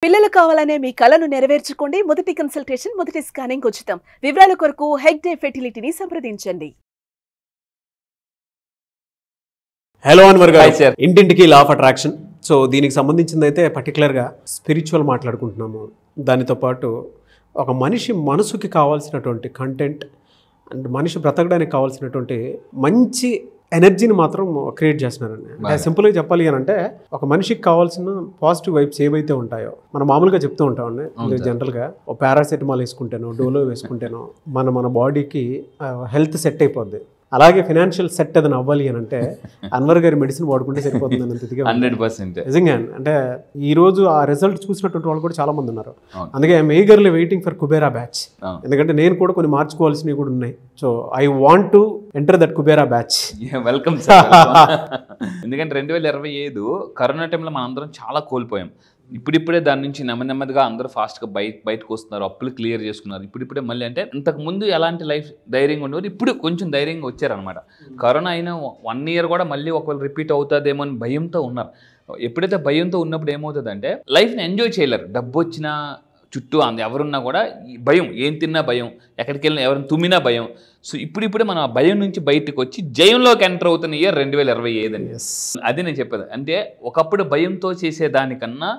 పిల్లలు కావాలనే మీ కలను నెరవేర్చుకోండి. మొదటి కన్సల్టేషన్, మొదటి స్కానింగ్ ఉచితం. వివరాల కొరకు హెగ్డే ఫెర్టిలిటీని సంప్రదించండి. హలో అన్వర్ గారు, ఇంటింటికి లా ఆఫ్ అట్రాక్షన్. సో దీనికి సంబంధించింది అయితే పర్టికులర్గా స్పిరిచువల్ మాట్లాడుకుంటున్నాము. దానితో పాటు ఒక మనిషి మనసుకి కావాల్సినటువంటి కంటెంట్ అండ్ మనిషి బ్రతకడానికి కావాల్సినటువంటి మంచి ఎనర్జీని మాత్రం క్రియేట్ చేస్తున్నారండి. అంటే సింపుల్గా చెప్పాలి అని అంటే ఒక మనిషికి కావాల్సిన పాజిటివ్ వైబ్స్ ఏవైతే ఉంటాయో మనం మామూలుగా చెప్తూ ఉంటామండి. జనరల్గా ఒక పారాసెటమాల్ వేసుకుంటేనో డోలో వేసుకుంటేనో మన బాడీకి హెల్త్ సెట్ అయిపోద్ది. అలాగే ఫైనాన్షియల్ సెట్ ఏదైనా అవ్వాలి అని అంటే అన్వర్ గారి మెడిసిన్ వాడుకుంటే సరిపోతుంది అన్నంతగా 100%. నిజంగా అంటే ఈ రోజు ఆ రిజల్ట్ చూసినటువంటి వాళ్ళు కూడా చాలా మంది ఉన్నారు. అందుకే I'm eagerly waiting for Kubera batch. ఎందుకంటే నేను కూడా కొన్ని మార్చుకోవాల్సినవి కూడా ఉన్నాయి. So I want to enter that Kubera batch. Welcome sir. ఎందుకంటే 2025 కరోనా టైంలో మనందరం చాలా కోల్పోయాం. ఇప్పుడిప్పుడే దాని నుంచి నెమ్మదిగా అందరూ ఫాస్ట్గా బయటకు వస్తున్నారు, అప్పులు క్లియర్ చేసుకున్నారు. ఇప్పుడిప్పుడే మళ్ళీ అంటే ఇంతకు ముందు ఎలాంటి లైఫ్ ధైర్యంగా ఉండేవారు, ఇప్పుడు కొంచెం ధైర్యంగా వచ్చారనమాట. కరోనా అయినా 1 ఇయర్ కూడా మళ్ళీ ఒకవేళ రిపీట్ అవుతుందేమో అని భయంతో ఉన్నారు. ఎప్పుడైతే భయంతో ఉన్నప్పుడు ఏమవుతుందంటే లైఫ్ని ఎంజాయ్ చేయలేరు. డబ్బు వచ్చినా చుట్టూ ఎవరున్నా కూడా భయం, ఏం తిన్నా భయం, ఎక్కడికి వెళ్ళినా ఎవరిని తుమ్మినా భయం. సో ఇప్పుడిప్పుడే మనం ఆ భయం నుంచి బయటకు వచ్చి జయంలోకి ఎంటర్ అవుతున్న ఇయర్ 2025 అండి. అది నేను చెప్పేది. అంటే ఒకప్పుడు భయంతో చేసేదానికన్నా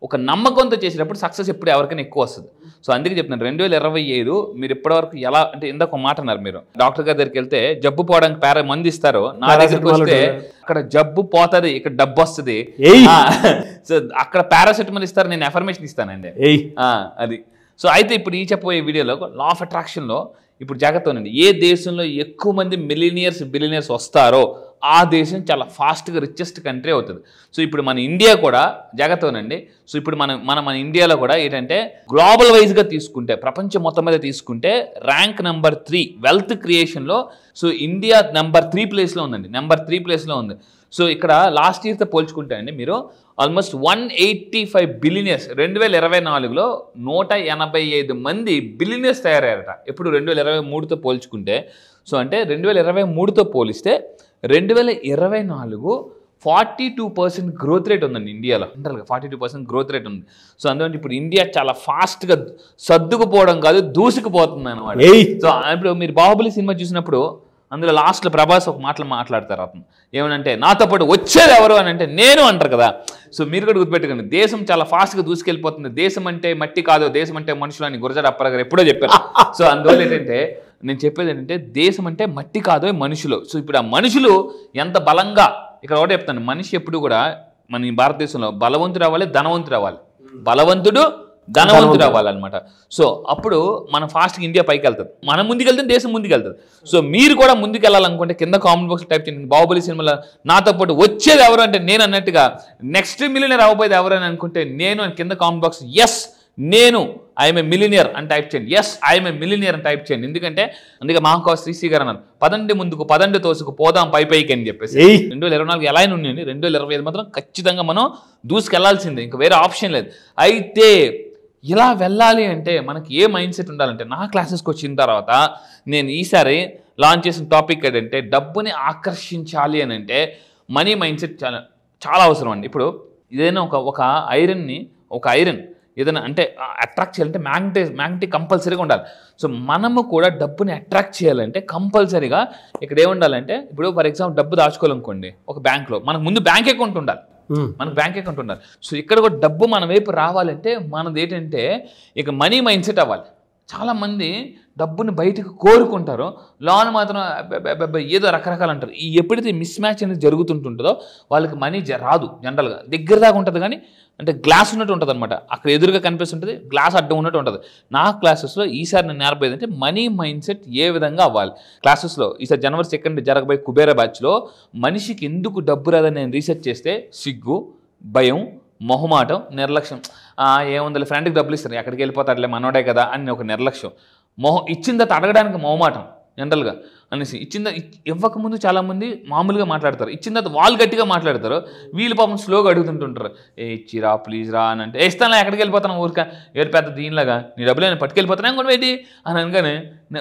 ఒక నమ్మకంతో చేసేటప్పుడు సక్సెస్ ఎప్పుడు ఎవరికైనా ఎక్కువ వస్తుంది. సో అందుకే చెప్తున్నాను 2025 మీరు ఇప్పటివరకు ఎలా అంటే ఇందాక మాట అన్నారు, మీరు డాక్టర్ గారి దగ్గరికి వెళ్తే జబ్బు పోవడానికి మంది ఇస్తారు, నా దగ్గరికి వస్తే అక్కడ జబ్బు పోతుంది, ఇక్కడ డబ్బు వస్తుంది. సో అక్కడ పారాసెటమాల్ ఇస్తారు, నేను ఎఫర్మేషన్ ఇస్తానండి. అది. సో అయితే ఇప్పుడు ఈ చెప్పబోయే వీడియోలో లా ఆఫ్ అట్రాక్షన్లో ఇప్పుడు జాగ్రత్త ఉండండి. ఏ దేశంలో ఎక్కువ మంది బిలియనియర్స్ వస్తారో ఆ దేశం చాలా ఫాస్ట్గా రిచెస్ట్ కంట్రీ అవుతుంది. సో ఇప్పుడు మన ఇండియా కూడా జాగ్రత్త ఉండండి. సో ఇప్పుడు మన ఇండియాలో కూడా ఏంటంటే గ్లోబల్ వైజ్గా తీసుకుంటే, ప్రపంచం మొత్తం మీద తీసుకుంటే ర్యాంక్ నెంబర్ 3 వెల్త్ క్రియేషన్లో. సో ఇండియా నెంబర్ 3 ప్లేస్లో ఉందండి, నెంబర్ 3 ప్లేస్లో ఉంది. సో ఇక్కడ లాస్ట్ ఇయర్తో పోల్చుకుంటే అండి మీరు ఆల్మోస్ట్ 185 బిలియనియర్స్ 2024లో 185 మంది బిలియనియర్స్ తయారయ్యారట. ఇప్పుడు 2023తో పోల్చుకుంటే. సో అంటే 2023తో పోలిస్తే 2024 42% గ్రోత్ రేట్ ఉందండి ఇండియాలో. జనరల్గా 42% గ్రోత్ రేట్ ఉంది. సో అందువల్ల ఇప్పుడు ఇండియా చాలా ఫాస్ట్గా సర్దుకుపోవడం కాదు, దూసుకుపోతుంది అనమాట. సో ఇప్పుడు మీరు బాహుబలి సినిమా చూసినప్పుడు అందులో లాస్ట్లో ప్రభాస్ ఒక మాట్లాడతారు. అతను ఏమనంటే నాతో పాటు వచ్చేది ఎవరు అని అంటే నేను అంటారు కదా. సో మీరు కూడా గుర్తుపెట్టుకోండి, దేశం చాలా ఫాస్ట్గా దూసుకెళ్ళిపోతుంది. దేశం అంటే మట్టి కాదు, దేశం అంటే మనుషులు అని గురజాడ అప్పారావు గారు ఎప్పుడో చెప్పారు. సో అందువల్ల ఏంటంటే నేను చెప్పేది ఏంటంటే దేశం అంటే మట్టి కాదు, మనుషులు. సో ఇప్పుడు ఆ మనుషులు ఎంత బలంగా, ఇక్కడ ఒకటే చెప్తాను, మనిషి ఎప్పుడు కూడా మన ఈ భారతదేశంలో బలవంతుడు అవ్వాలి, ధనవంతుడు అవ్వాలి. బలవంతుడు ధనవంతుడు అవ్వాలన్నమాట. సో అప్పుడు మనం ఫాస్ట్గా ఇండియా పైకి వెళ్తుంది, మనం ముందుకెళ్తే దేశం ముందుకెళ్తుంది. సో మీరు కూడా ముందుకు వెళ్ళాలనుకుంటే కింద కామెంట్ బాక్స్ టైప్ చేయండి, బాహుబలి సినిమాలో నాతో పాటు వచ్చేది ఎవరు అంటే నేను అన్నట్టుగా, నెక్స్ట్ మిలియనర్ అవ్వబోయేది ఎవరు అని అనుకుంటే నేను అని కింద కామెంట్ బాక్స్ ఎస్ నేను ఐఎమ్ ఏ మిలియనియర్ అని టైప్ చేయండి. ఎస్ ఐఎమ్ ఏ మిలియనియర్ అని టైప్ చేయండి. ఎందుకంటే అందుకే మహాకవి శ్రీశ్రీ గారు అన్నారు, పదండి ముందుకు పదండి తోసుకు పోదాం పైకి అని చెప్పేసి. 2024 ఎలా అయినా ఉండండి, 2025 మాత్రం ఖచ్చితంగా మనం దూసుకెళ్లాల్సిందే, ఇంకా వేరే ఆప్షన్ లేదు. అయితే ఇలా వెళ్ళాలి అంటే మనకి ఏ మైండ్ సెట్ ఉండాలంటే, నా క్లాసెస్కి వచ్చిన తర్వాత నేను ఈసారి లాంచ్ చేసిన టాపిక్ ఏంటంటే డబ్బుని ఆకర్షించాలి అని అంటే మనీ మైండ్ సెట్ చాలా అవసరం అండి. ఇప్పుడు ఏదైనా ఒక ఐరన్ ఏదైనా అంటే అట్రాక్ట్ చేయాలంటే మ్యాగ్నెటిక్ కంపల్సరీగా ఉండాలి. సో మనము కూడా డబ్బుని అట్రాక్ట్ చేయాలంటే కంపల్సరీగా ఇక్కడ ఏముండాలంటే, ఇప్పుడు ఫర్ ఎగ్జాంపుల్ డబ్బు దాచుకోవాలనుకోండి ఒక బ్యాంక్లో, మనకు ముందు బ్యాంక్ అకౌంట్ ఉండాలి. సో ఇక్కడ కూడా డబ్బు మన వైపు రావాలంటే మనది ఏంటంటే ఇక మనీ మైండ్ సెట్ అవ్వాలి. చాలామంది డబ్బుని బయటకు కోరుకుంటారు, లోన్ మాత్రం ఏదో రకరకాలు అంటారు. ఈ ఎప్పుడైతే మిస్ మ్యాచ్ అనేది జరుగుతుంటుంటుందో వాళ్ళకి మనీ రాదు. జనరల్గా దగ్గర దాకా ఉంటుంది కానీ అంటే గ్లాస్ ఉన్నట్టు ఉంటుంది అనమాట, అక్కడ ఎదురుగా కనిపిస్తుంటుంది, గ్లాస్ అడ్డం ఉన్నట్టు ఉంటుంది. నా క్లాసెస్లో ఈసారి నేను నేర్పేది అంటే మనీ మైండ్ సెట్ ఏ విధంగా అవ్వాలి. క్లాసెస్లో ఈసారి జనవరి 2 జరగబోయే కుబేరా బ్యాచ్లో మనిషికి ఎందుకు డబ్బు రాదని నేను రీసెర్చ్ చేస్తే సిగ్గు, భయం, మొహమాటం, నిర్లక్ష్యం. ఏముంది ఫ్రెండ్కి డబ్బులు ఇస్తారు, ఎక్కడికి వెళ్ళిపోతాడులే మనోడే కదా అని ఒక నిర్లక్ష్యం, ఇచ్చిన తర్వాత అడగడానికి మొహమాటం, జనరల్గా అనేసి ఇవ్వకముందు చాలామంది మామూలుగా మాట్లాడతారు, ఇచ్చిన తర్వాత వాళ్ళు గట్టిగా మాట్లాడతారు, వీళ్ళు పాపం స్లోగా అడుగుతుంటుంటారు, ఇచ్చిరా ప్లీజ్ రా అని అంటే ఇస్తాను ఎక్కడికి వెళ్ళిపోతాను ఊరిక ఏడు పెద్ద దీనిలాగా నీ డబ్బులు నేను పట్టుకెళ్ళిపోతాను అనుకోండి ఏంటి అని అనగానే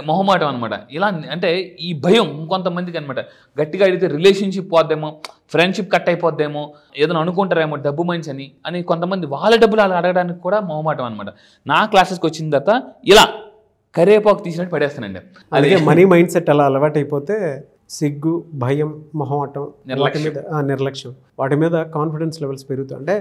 మొహమాటం అనమాట. ఇలా అంటే ఈ భయం ఇంకొంతమందికి అనమాట. గట్టిగా అడిగితే రిలేషన్షిప్ పోద్దేమో, ఫ్రెండ్షిప్ కట్ అయిపోద్దేమో, ఏదైనా అనుకుంటారేమో డబ్బు మైన్స్ అని కొంతమంది వాళ్ళ డబ్బులు అలా అడగడానికి కూడా మొహమాటం అనమాట. నా క్లాసెస్కి వచ్చిన తర్వాత ఇలా కరేపాకు తీసినట్టు పడేస్తానండి. అదే మనీ మైండ్ సెట్ అలా అలవాటు అయిపోతే సిగ్గు, భయం, మొహమాటం, నిర్లక్ష్యం వాటి మీద కాన్ఫిడెన్స్ లెవెల్స్ పెరుగుతాయి. అంటే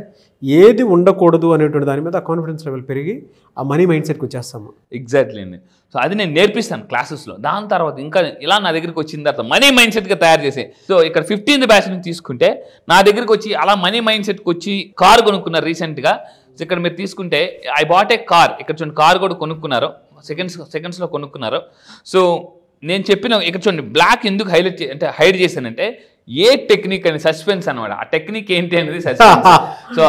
ఏది ఉండకూడదు అనేటువంటి దాని మీద కాన్ఫిడెన్స్ లెవెల్ పెరిగి ఆ మనీ మైండ్ సెట్కి వచ్చేస్తాము. ఎగ్జాక్ట్లీ అండి. సో అది నేను నేర్పిస్తాను క్లాసెస్లో. దాని తర్వాత ఇంకా ఇలా నా దగ్గరికి వచ్చిన తర్వాత మనీ మైండ్ సెట్గా తయారు చేసే, సో ఇక్కడ 15th బ్యాచ్ నుంచి తీసుకుంటే నా దగ్గరికి వచ్చి అలా మనీ మైండ్ సెట్కి వచ్చి కారు కొనుక్కున్నారు రీసెంట్గా. ఇక్కడ మీరు తీసుకుంటే ఐ బాట్ ఏ కార్, ఇక్కడ చూడండి కార్ కూడా కొనుక్కున్నారు, సెకండ్స్లో కొనుక్కున్నారు. సో నేను చెప్పిన ఇక్కడ చూడండి బ్లాక్ ఎందుకు హైడ్ చేశానంటే ఏ టెక్నిక్ అని సస్పెన్స్ అనమాట. ఆ టెక్నిక్ ఏంటి అనేది suspense. So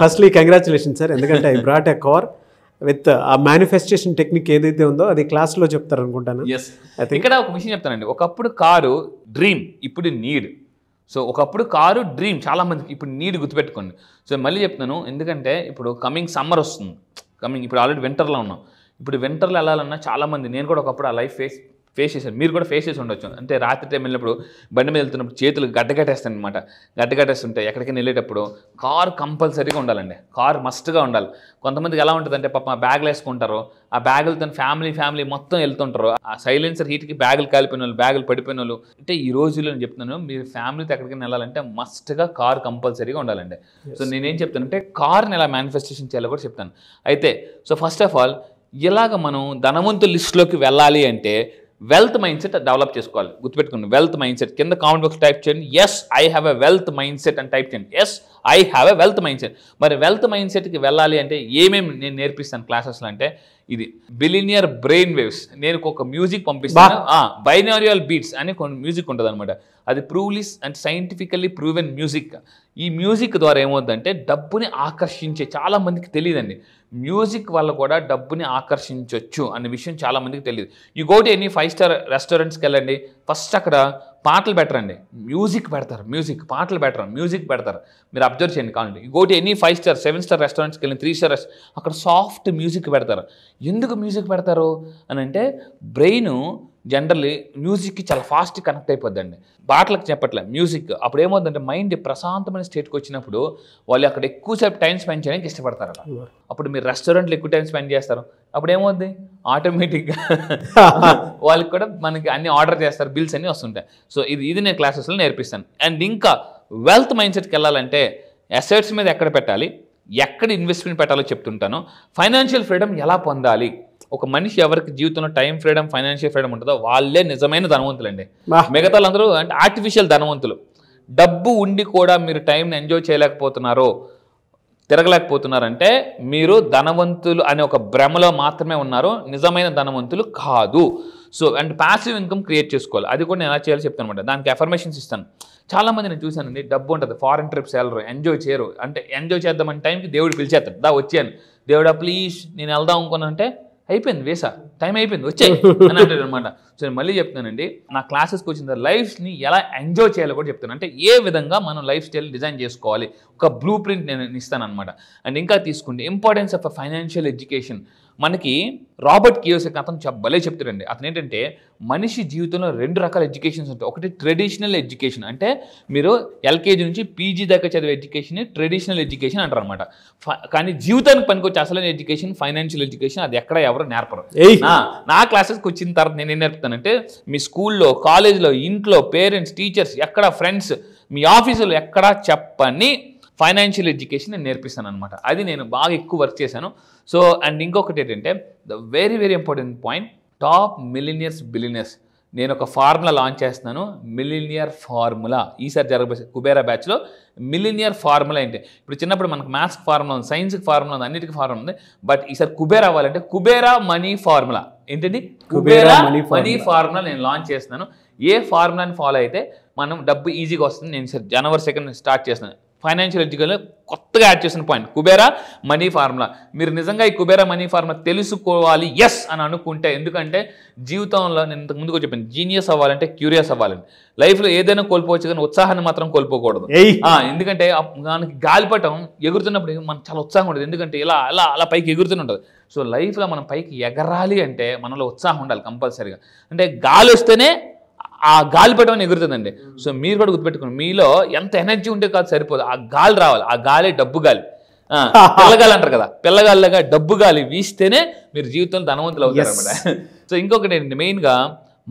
firstly congratulation sir, ఎందుకంటే I brought a car with ఆ మేనిఫెస్టేషన్ టెక్నిక్ ఏదైతే ఉందో అది క్లాస్లో చెప్తారు అనుకుంటాను. ఇక్కడ ఒక విషయం చెప్తానండి, ఒకప్పుడు కారు డ్రీమ్, ఇప్పుడు నీడ్. సో ఒకప్పుడు కారు డ్రీమ్ చాలా మందికి, ఇప్పుడు నీడ్ గుర్తుపెట్టుకోండి. సో మళ్ళీ చెప్తున్నాను, ఎందుకంటే ఇప్పుడు కమింగ్ సమ్మర్ వస్తుంది, ఇప్పుడు ఆల్రెడీ వింటర్లో ఉన్నాం. ఇప్పుడు వింటర్లో వెళ్ళాలన్నా చాలామంది, నేను కూడా ఒకప్పుడు ఆ లైఫ్ ఫేస్ చేశాను, మీరు కూడా ఫేస్ చేసి ఉండొచ్చు. అంటే రాత్రి టైం వెళ్ళినప్పుడు బండి మీద వెళ్తున్నప్పుడు చేతులు గడ్డగట్టేస్తాను అనమాట. గడ్డగట్టేస్తుంటాయి. ఎక్కడికైనా వెళ్ళేటప్పుడు కార్ కంపల్సరీగా ఉండాలండి, కార్ మస్ట్గా ఉండాలి. కొంతమందికి ఎలా ఉంటుందంటే పాపం ఆ బ్యాగులు వేసుకుంటారు, ఆ బ్యాగులతో ఫ్యామిలీ మొత్తం వెళ్తుంటారు. ఆ సైలెన్సర్ హీట్కి బ్యాగులు కాలిపోయిన వాళ్ళు, బ్యాగులు పడిపోయిన వాళ్ళు. అంటే ఈ రోజుల్లో నేను చెప్తున్నాను, మీరు ఫ్యామిలీతో ఎక్కడికైనా వెళ్ళాలంటే మస్ట్గా కార్ కంపల్సరీగా ఉండాలండి. సో నేనేం చెప్తానంటే కార్ని ఎలా మేనిఫెస్టేషన్ చేయాలో కూడా చెప్తాను. అయితే సో ఫస్ట్ ఆఫ్ ఆల్ ఇలాగ మనం ధనవంతుల లిస్టులోకి వెళ్ళాలి అంటే వెల్త్ మైండ్ సెట్ డెవలప్ చేసుకోవాలి. గుర్తుపెట్టుకోండి, వెల్త్ మైండ్ సెట్. కింద కామెంట్ బాక్స్ టైప్ చేయండి, yes I have a wealth mind set అని టైప్ చేయండి. Yes I have a wealth mind set. మరి వెల్త్ మైండ్ సెట్కి వెళ్ళాలి అంటే ఏమేమి నేను నేర్పిస్తాను క్లాసెస్లో అంటే ఇది బిలినియర్ బ్రెయిన్ వేవ్స్. నేను ఒక మ్యూజిక్ పంపిస్తాను, బైనారియల్ బీట్స్ అని కొన్ని మ్యూజిక్ ఉంటుంది అనమాట. అది ప్రూవ్లీస్ అండ్ సైంటిఫికల్లీ ప్రూవెన్ మ్యూజిక్. ఈ మ్యూజిక్ ద్వారా ఏమవుతుందంటే డబ్బుని ఆకర్షించే, చాలా మందికి తెలియదండి, మ్యూజిక్ వల్ల కూడా డబ్బుని ఆకర్షించవచ్చు అనే విషయం చాలా మందికి తెలియదు. You go to any 5-star రెస్టారెంట్స్కి వెళ్ళండి, ఫస్ట్ అక్కడ పాటలు పెట్టరండి, మ్యూజిక్ పెడతారు. పాటలు పెట్టరు, మ్యూజిక్ పెడతారు. మీరు అబ్జర్వ్ చేయండి కావాలండి. You go to any 5-star 7-star రెస్టారెంట్స్కి వెళ్ళి 3-star అక్కడ సాఫ్ట్ మ్యూజిక్ పెడతారు. ఎందుకు మ్యూజిక్ పెడతారు అని అంటే బ్రెయిన్ జనరల్లీ మ్యూజిక్కి చాలా ఫాస్ట్ కనెక్ట్ అయిపోద్దండి. పాటలకు చెప్పట్లే, మ్యూజిక్. అప్పుడు ఏమవుతుందంటే మైండ్ ప్రశాంతమైన స్టేట్కి వచ్చినప్పుడు వాళ్ళు అక్కడ ఎక్కువసేపు టైం స్పెండ్ చేయడానికి ఇష్టపడతారు. అప్పుడు మీరు రెస్టారెంట్లో ఎక్కువ టైం స్పెండ్ చేస్తారు, అప్పుడు ఏమవుద్ది ఆటోమేటిక్గా వాళ్ళకి కూడా మనకి అన్ని ఆర్డర్ చేస్తారు, బిల్స్ అన్నీ వస్తుంటాయి. సో ఇది నేను క్లాసెస్లో నేర్పిస్తాను. అండ్ ఇంకా వెల్త్ మైండ్ సెట్కి వెళ్ళాలంటే అసెట్స్ మీద ఎక్కడ పెట్టాలి, ఎక్కడ ఇన్వెస్ట్మెంట్ పెట్టాలో చెప్తుంటాను. ఫైనాన్షియల్ ఫ్రీడమ్ ఎలా పొందాలి, ఒక మనిషి ఎవరికి జీవితంలో టైం ఫ్రీడమ్, ఫైనాన్షియల్ ఫ్రీడమ్ ఉంటుందో వాళ్ళే నిజమైన ధనవంతులు అండి. మిగతా వాళ్ళందరూ అంటే ఆర్టిఫిషియల్ ధనవంతులు. డబ్బు ఉండి కూడా మీరు టైంని ఎంజాయ్ చేయలేకపోతున్నారో, తిరగలేకపోతున్నారంటే మీరు ధనవంతులు అనే ఒక భ్రమలో మాత్రమే ఉన్నారు, నిజమైన ధనవంతులు కాదు. So and passive income create చేసుకోవాలి. అది కూడా నేను ఎలా చేయాలో చెప్తాను అనమాట. దానికి అఫర్మేషన్స్ ఇస్తాను. చాలామంది నేను చూశానండి, డబ్బు ఉంటుంది, ఫారెన్ ట్రిప్స్ వెళ్ళరు, ఎంజాయ్ చేయరు. అంటే ఎంజాయ్ చేద్దామని టైంకి దేవుడు పిలిచేస్తాడు, దా వచ్చాను దేవుడా ప్లీజ్ నేను వెళ్దాం అనుకున్నాను అంటే అయిపోయింది, వేసా టైం అయిపోయింది వచ్చాయి అని అంటాడు అనమాట. సో నేను మళ్ళీ చెప్తానండి, నా క్లాసెస్కి వచ్చిన లైఫ్ని ఎలా ఎంజాయ్ చేయాలో కూడా చెప్తాను. అంటే ఏ విధంగా మనం లైఫ్ స్టైల్ డిజైన్ చేసుకోవాలి, ఒక బ్లూ ప్రింట్ నేను ఇస్తాను అనమాట. అండ్ ఇంకా తీసుకుంటే ఇంపార్టెన్స్ ఆఫ్ ఫైనాన్షియల్ ఎడ్యుకేషన్. మనకి రాబర్ట్ కియోసాకి అతను భలే చెప్తాడండి. అతను ఏంటంటే మనిషి జీవితంలో 2 రకాల ఎడ్యుకేషన్స్ ఉంటాయి. ఒకటి ట్రెడిషనల్ ఎడ్యుకేషన్, అంటే మీరు ఎల్కేజీ నుంచి పీజీ దాకా చదివే ఎడ్యుకేషన్ ట్రెడిషనల్ ఎడ్యుకేషన్ అంటారు అనమాట. కానీ జీవితానికి పనికొచ్చే అసలైన ఎడ్యుకేషన్ ఫైనాన్షియల్ ఎడ్యుకేషన్, అది ఎక్కడ ఎవరు నేర్పరు. నా క్లాసెస్కి వచ్చిన తర్వాత నేను ఏం నేర్పుతానంటే మీ స్కూల్లో, కాలేజ్లో, ఇంట్లో, పేరెంట్స్, టీచర్స్, ఎక్కడ ఫ్రెండ్స్, మీ ఆఫీసులో ఎక్కడా చెప్పని ఫైనాన్షియల్ ఎడ్యుకేషన్ నేను నేర్పిస్తాను అనమాట. అది నేను బాగా ఎక్కువ వర్క్ చేశాను. సో అండ్ ఇంకొకటి ఏంటంటే the very very important point, top millionaires billionaires. నేను ఒక ఫార్ములా లాంచ్ చేస్తున్నాను, మిలినియర్ ఫార్ములా. ఈసారి జరగబోయే కుబేరా బ్యాచ్లో మిలినియర్ ఫార్ములా ఏంటి, ఇప్పుడు చిన్నప్పుడు మనకు మ్యాథ్స్కి ఫార్ములా ఉంది, సైన్స్కి ఫార్ములా ఉంది, అన్నిటికీ ఫార్ములా ఉంది. బట్ ఈసారి కుబేరా అవ్వాలంటే కుబేరా మనీ ఫార్ములా. ఏంటండి కుబేరా మనీ ఫార్ములా నేను లాంచ్ చేస్తున్నాను. ఏ ఫార్ములాని ఫాలో అయితే మనం డబ్బు ఈజీగా వస్తుంది. నేను January 2 స్టార్ట్ చేస్తున్నాను. ఫైనాన్షియల్ ఎడ్యుకేషన్ కొత్తగా యాడ్ చేసిన పాయింట్ కుబేరా మనీ ఫార్ములా. మీరు నిజంగా ఈ కుబేరా మనీ ఫార్ములా తెలుసుకోవాలి ఎస్ అని అనుకుంటే, ఎందుకంటే జీవితంలో నేను ఇంతకు ముందుకు చెప్పాను, జీనియస్ అవ్వాలంటే క్యూరియస్ అవ్వాలండి. లైఫ్లో ఏదైనా కోల్పోవచ్చు కానీ ఉత్సాహాన్ని మాత్రం కోల్పోకూడదు. ఎందుకంటే మనకి గాలిపటం ఎగురుతున్నప్పుడు మనకు చాలా ఉత్సాహం ఉంటుంది, ఎందుకంటే ఇలా అలా అలా పైకి ఎగురుతూనే ఉంటుంది. సో లైఫ్లో మనం పైకి ఎగరాలి అంటే మనలో ఉత్సాహం ఉండాలి కంపల్సరీగా. అంటే గాలి వస్తేనే ఆ గాలిపటం ఎగురుతుందండి. సో మీరు కూడా గుర్తుపెట్టుకోండి, మీలో ఎంత ఎనర్జీ ఉంటే కాదు సరిపోదు, ఆ గాలి రావాలి. ఆ గాలి డబ్బు గాలి, పిల్లగాలి అంటారు కదా, పిల్లగాలిగా డబ్బు గాలి వీస్తేనే మీరు జీవితంలో ధనవంతులు అవుతారు అనమాట. సో ఇంకొకటి ఏంటంటే మెయిన్గా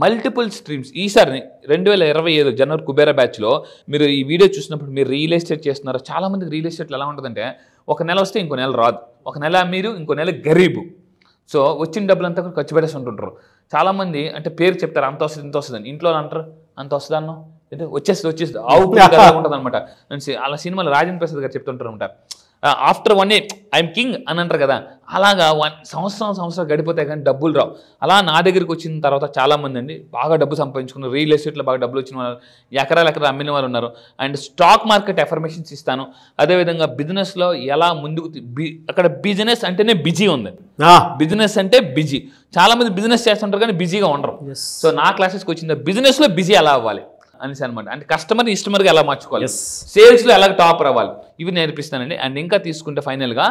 మల్టిపుల్ స్ట్రీమ్స్. ఈసారి 2025 జనవరి కుబేరా బ్యాచ్లో మీరు ఈ వీడియో చూసినప్పుడు మీరు రియల్ ఎస్టేట్ చేస్తున్నారు. చాలామందికి రియల్ ఎస్టేట్లో ఎలా ఉంటుందంటే ఒక నెల వస్తే ఇంకో నెల రాదు, ఒక నెల మీరు ఇంకో నెల గరీబు. సో వచ్చిన డబ్బులంతా కూడా ఖర్చు పెట్టేసి ఉంటుంటారు. చాలామంది అంటే పేరు చెప్తారు అంత వస్తుంది ఇంత వస్తుంది అని, ఇంట్లో అంటారు అంత వస్తుంది అన్న అంటే వచ్చేస్తుంది అవుట్ ఉంటుంది అనమాట. అలా సినిమాలో రాజేంద్ర ప్రసాద్ గారు చెప్తుంటారు అనమాట, ఆఫ్టర్ 1 year ఐఎమ్ కింగ్ అని అంటారు కదా, అలాగా సంవత్సరం గడిపోతాయి కానీ డబ్బులు రావు. అలా నా దగ్గరికి వచ్చిన తర్వాత చాలామంది అండి బాగా డబ్బు సంపాదించుకున్నారు, రియల్ ఎస్టేట్లో బాగా డబ్బులు వచ్చిన వాళ్ళు, ఎకరాలు అమ్మిన వాళ్ళు ఉన్నారు. అండ్ స్టాక్ మార్కెట్ ఎఫర్మేషన్స్ ఇస్తాను. అదేవిధంగా బిజినెస్లో ఎలా ముందుకు అక్కడ బిజినెస్ అంటేనే బిజీ ఉంది, బిజినెస్ అంటే బిజీ. చాలామంది బిజినెస్ చేస్తుంటారు కానీ బిజీగా ఉండరు. సో నా క్లాసెస్కి వచ్చింది బిజినెస్లో బిజీ ఎలా అవ్వాలి అనేసి అనమాట. అంటే కస్టమర్ని ఇష్టమర్గా ఎలా మార్చుకోవాలి, సేల్స్లో ఎలా టాపర్ అవ్వాలి, ఇవి నేర్పిస్తానండి. అండ్ ఇంకా తీసుకుంటే ఫైనల్గా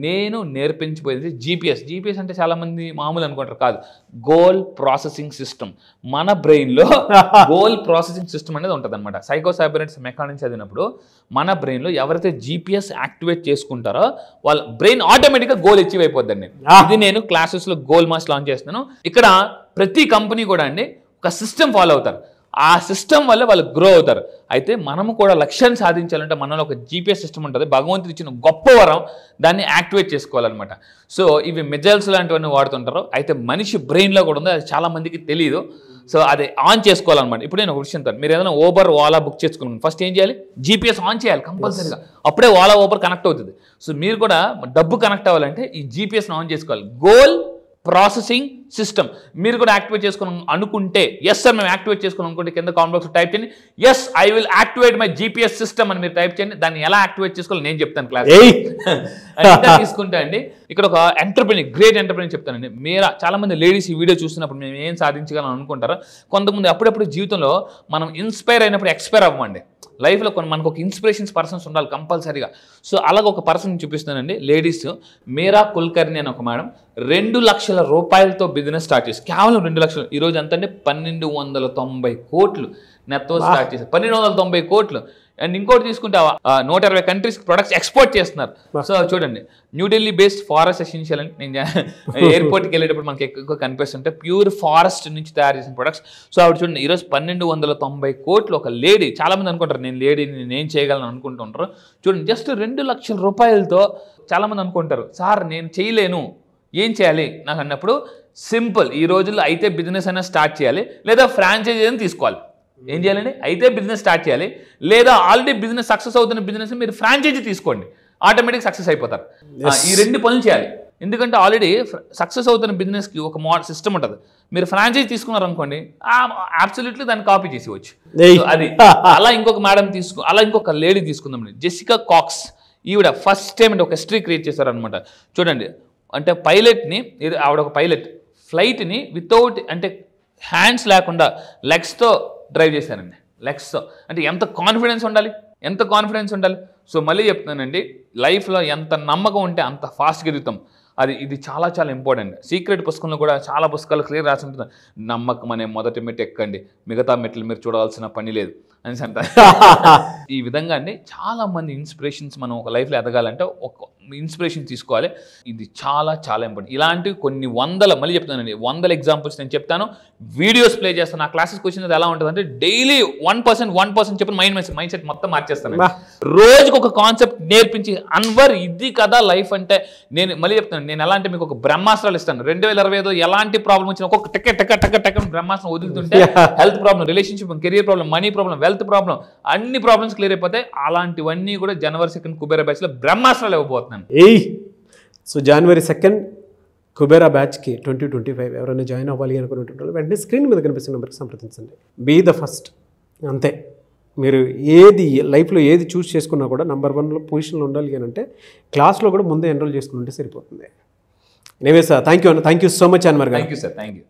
నేను నేర్పించిపోయేది జీపీఎస్ అంటే చాలామంది మామూలు అనుకుంటారు, కాదు, గోల్ ప్రాసెసింగ్ సిస్టమ్. మన బ్రెయిన్లో గోల్ ప్రాసెసింగ్ సిస్టమ్ అనేది ఉంటుంది అనమాట. సైకోసైబర్నెటిక్స్ మెకానిక్స్ చదివినప్పుడు మన బ్రెయిన్లో ఎవరైతే జీపీఎస్ యాక్టివేట్ చేసుకుంటారో వాళ్ళ బ్రెయిన్ ఆటోమేటిక్గా గోల్ అచీవ్ అయిపోద్దండి. ఇది నేను క్లాసెస్లో గోల్ మాస్ లాంచ్ చేస్తున్నాను. ఇక్కడ ప్రతి కంపెనీ కూడా అండి ఒక సిస్టమ్ ఫాలో అవుతారు, ఆ సిస్టమ్ వల్ల వాళ్ళు గ్రో అవుతారు. అయితే మనము కూడా లక్ష్యాన్ని సాధించాలంటే మనలో ఒక జీపీఎస్ సిస్టమ్ ఉంటుంది, భగవంతుడు ఇచ్చిన గొప్ప వరం, దాన్ని యాక్టివేట్ చేసుకోవాలన్నమాట. సో ఇవి మిజైల్స్ లాంటివన్నీ వాడుతుంటారు, అయితే మనిషి బ్రెయిన్లో కూడా ఉంది, అది చాలా మందికి తెలియదు. సో అది ఆన్ చేసుకోవాలన్నమాట. ఇప్పుడు నేను ఒక విషయం చెప్తాను, మీరు ఏదైనా ఓబర్ ఓలా బుక్ చేసుకున్నాను, ఫస్ట్ ఏం చేయాలి, జీపీఎస్ ఆన్ చేయాలి కంపల్సరీగా, అప్పుడే ఓలా ఓబర్ కనెక్ట్ అవుతుంది. సో మీరు కూడా డబ్బు కనెక్ట్ అవ్వాలంటే ఈ జీపీఎస్ని ఆన్ చేసుకోవాలి. గోల్ ప్రాసెసింగ్ సిస్టమ్ మీరు కూడా యాక్టివేట్ చేసుకుని అనుకుంటే, ఎస్ సార్ మేము యాక్టివేట్ చేసుకుని అనుకుంటే కింద కామెంట్ బాక్స్లో టైప్ చేయండి, yes I will activate my GPS system అని మీరు టైప్ చేయండి. దాన్ని ఎలా యాక్టివేట్ చేసుకోవాలి నేను చెప్తాను క్లాస్. ఇంకా తీసుకుంటే అండి ఇక్కడ ఒక గ్రేట్ ఎంటర్ప్రెన్యూర్ చెప్తానండి. మీరు చాలా మంది లేడీస్ ఈ వీడియో చూస్తున్నప్పుడు మేము ఏం సాధించగలం అనుకుంటారో, కొంతమంది అప్పుడప్పుడు జీవితంలో మనం ఇన్స్పైర్ అయినప్పుడు ఎక్స్పైర్ అవ్వండి. లైఫ్లో మనకు ఒక ఇన్స్పిరేషన్స్ పర్సన్స్ ఉండాలి కంపల్సరీగా. సో అలాగ ఒక పర్సన్ చూపిస్తానండి, లేడీస్ మీరా కుల్కర్ణి అని ఒక మేడం 2 లక్షల రూపాయలతో బిజినెస్ స్టార్ట్ చేసి, కేవలం 2 లక్షలు, ఈరోజు ఎంత అంటే 1290 కోట్లు నెత్తో స్టార్ట్ చేశారు, 1290 కోట్లు. అండ్ ఇంకోటి తీసుకుంటే 120 కంట్రీస్కి ప్రొడక్ట్స్ ఎక్స్పోర్ట్ చేస్తున్నారు. సో చూడండి, న్యూఢిల్లీ బేస్డ్ ఫారెస్ట్ ఎసెన్షియల్ అని నేను ఎయిర్పోర్ట్కి వెళ్ళేటప్పుడు మనకి ఎక్కువ కనిపిస్తుంటే ప్యూర్ ఫారెస్ట్ నుంచి తయారు చేసిన ప్రొడక్ట్స్. సో ఆవిడ చూడండి ఈరోజు 1290 కోట్లు. ఒక లేడీ, చాలామంది అనుకుంటారు నేను లేడీని నేను చేయగలను అనుకుంటుంటారు. చూడండి జస్ట్ 2 లక్షల రూపాయలతో చాలామంది అనుకుంటారు, సార్ నేను చేయలేను ఏం చేయాలి నాకు అన్నప్పుడు, సింపుల్, ఈ రోజుల్లో అయితే బిజినెస్ అయినా స్టార్ట్ చేయాలి, లేదా ఫ్రాంచైజీ అయినా తీసుకోవాలి. ఏం చేయాలండి, అయితే బిజినెస్ స్టార్ట్ చేయాలి, లేదా ఆల్రెడీ బిజినెస్ సక్సెస్ అవుతున్న బిజినెస్ మీరు ఫ్రాంచైజీ తీసుకోండి, ఆటోమేటిక్ సక్సెస్ అయిపోతారు. ఈ 2 పనులు చేయాలి. ఎందుకంటే ఆల్రెడీ సక్సెస్ అవుతున్న బిజినెస్కి ఒక సిస్టమ్ ఉంటుంది, మీరు ఫ్రాంచైజీ తీసుకున్నారు అనుకోండి అబ్సల్యూట్లీ దాన్ని కాపీ చేసేవచ్చు. అది అలా ఇంకొక మేడం అలా ఇంకొక లేడీ తీసుకుందాం, జెసికా కాక్స్. ఈవిడ ఫస్ట్ టైం అంటే ఒక హిస్టరీ క్రియేట్ చేశారనమాట. చూడండి, అంటే పైలట్ని, ఆవిడ ఒక పైలట్, ఫ్లైట్ని వితౌట్ అంటే హ్యాండ్స్ లేకుండా లెగ్స్తో డ్రైవ్ చేశానండి. లెగ్స్తో అంటే ఎంత కాన్ఫిడెన్స్ ఉండాలి. సో మళ్ళీ చెప్తున్నానండి, లైఫ్లో ఎంత నమ్మకం ఉంటే అంత ఫాస్ట్గా ఎదుగుతాం. ఇది చాలా చాలా ఇంపార్టెంట్. సీక్రెట్ పుస్తకంలో కూడా చాలా పుస్తకాలు క్లియర్ రాసి ఉంటుంది, నమ్మకం అనే మొదటి మెట్టు ఎక్కండి, మిగతా మెట్లు మీరు చూడాల్సిన పని లేదు అనేసి అంటారు. ఈ విధంగా అండి చాలా మంది ఇన్స్పిరేషన్స్ మనం ఒక లైఫ్లో ఎదగాలంటే ఒక ఇన్స్పిరేషన్ తీసుకోవాలి. ఇది చాలా చాలా ఇంపార్టెంట్. ఇలాంటివి కొన్ని మళ్ళీ చెప్తానండి, 100 ఎగ్జాంపుల్స్ నేను చెప్తాను, వీడియోస్ ప్లే చేస్తాను. నా క్లాసెస్కి వచ్చినది ఎలా ఉంటుంది అంటే డైలీ 1% చెప్పిన మైండ్ సెట్ మొత్తం మార్చేస్తాను. రోజుకి ఒక కాన్సెప్ట్ నేర్పించి, అన్వర్ ఇది కదా లైఫ్ అంటే. నేను మళ్ళీ చెప్తాను, నేను ఎలా అంటే మీకు ఒక బ్రహ్మాస్త్రాలు ఇస్తాను. 2025 ఎలాంటి ప్రాబ్లం వచ్చినా ఒక్కొక్క టెక్క బ్రహ్మాస్త్రం వదులుతుంటే health problem, relationship, career problem, money problem, wealth problem, అన్ని ప్రాబ్లమ్స్ క్లియర్ అయిపోతాయి. అలాంటివన్నీ కూడా జనవరి 2 కుబేరా బ్యాచ్లో బ్రహ్మాస్త్రాలు ఇవ్వబోతున్నాను. సో జనవరి 2 కుబేరా బ్యాచ్కి 2025 ఎవరైనా జాయిన్ అవ్వాలి అనుకున్నటువంటి వెంటనే స్క్రీన్ మీద కనిపిస్తున్న నెంబర్కి సంప్రదించండి. బీ ద ఫస్ట్, అంతే. మీరు ఏది లైఫ్లో ఏది చూస్ చేసుకున్నా కూడా నెంబర్ 1 పొజిషన్లో ఉండాలి అని అంటే క్లాస్లో కూడా ముందే ఎన్రోల్ చేసుకుంటే సరిపోతుంది. Anyway sir, thank you so much Anwar garu. Thank you sir, thank you.